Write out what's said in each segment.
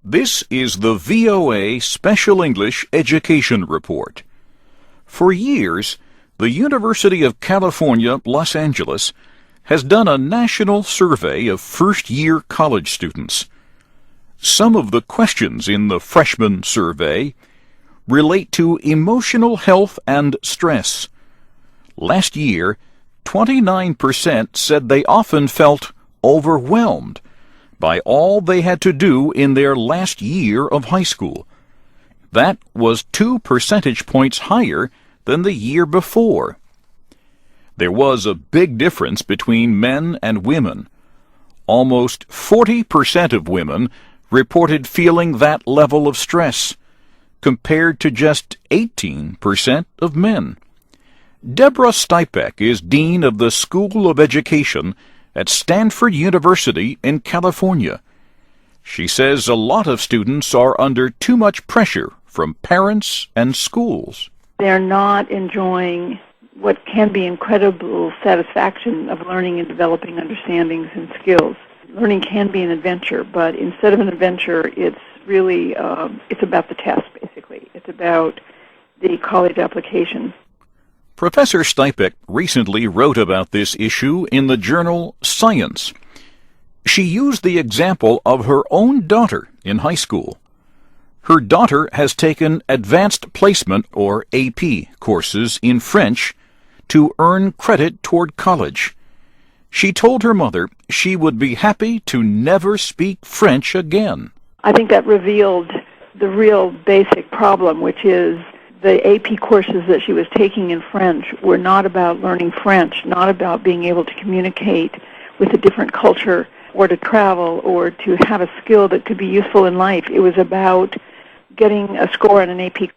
This is the VOA Special English Education Report. For years, the University of California, Los Angeles has done a national survey of first-year college students. Some of the questions in the freshman survey relate to emotional health and stress. Last year, 29% said they often felt overwhelmed by all they had to do in their last year of high school. That was 2 percentage points higher than the year before. There was a big difference between men and women. Almost 40% of women reported feeling that level of stress, compared to just 18% of men. Deborah Stipek is Dean of the School of Education at Stanford University in California. She says a lot of students are under too much pressure from parents and schools. They're not enjoying what can be incredible satisfaction of learning and developing understandings and skills. Learning can be an adventure, but instead of an adventure, it's really it's about the test, basically. It's about the college application. Professor Stipek recently wrote about this issue in the journal Science. She used the example of her own daughter in high school. Her daughter has taken Advanced Placement, or AP, courses in French to earn credit toward college. She told her mother she would be happy to never speak French again. I think that revealed the real basic problem, which is the AP courses that she was taking in French were not about learning French, not about being able to communicate with a different culture or to travel or to have a skill that could be useful in life. It was about getting a score on an AP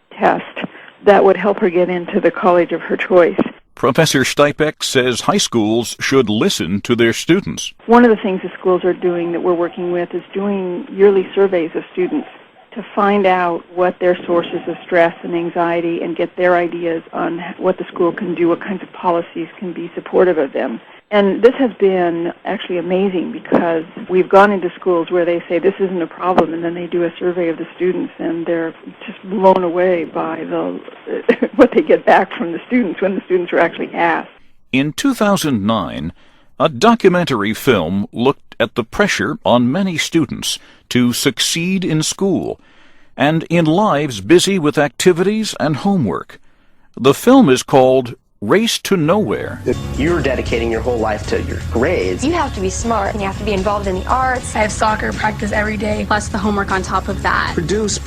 test that would help her get into the college of her choice. Professor Stipek says high schools should listen to their students. One of the things the schools are doing that we're working with is doing yearly surveys of students to find out what their sources of stress and anxiety and get their ideas on what the school can do, what kinds of policies can be supportive of them. And this has been actually amazing because we've gone into schools where they say this isn't a problem, and then they do a survey of the students, and they're just blown away by what they get back from the students when the students are actually asked. In 2009, a documentary film looked at the pressure on many students to succeed in school and in lives busy with activities and homework. The film is called Race to Nowhere. If you're dedicating your whole life to your grades, you have to be smart and you have to be involved in the arts. I have soccer practice every day, plus the homework on top of that. Produce.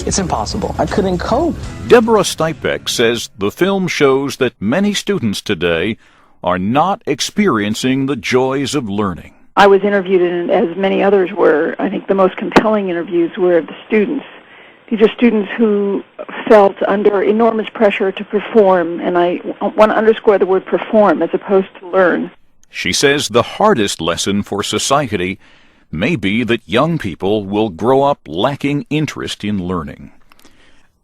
It's impossible. I couldn't cope. Deborah Stipek says the film shows that many students today are not experiencing the joys of learning. I was interviewed, and as many others were, I think the most compelling interviews were of the students. These are students who felt under enormous pressure to perform, and I want to underscore the word perform as opposed to learn. She says the hardest lesson for society may be that young people will grow up lacking interest in learning.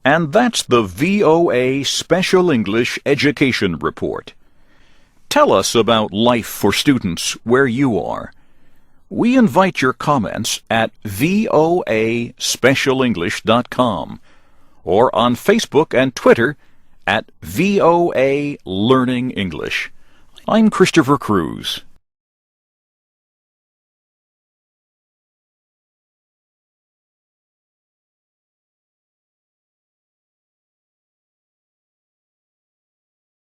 And that's the VOA Special English Education Report. Tell us about life for students where you are. We invite your comments at voaspecialenglish.com or on Facebook and Twitter at VOA Learning English. I'm Christopher Cruz.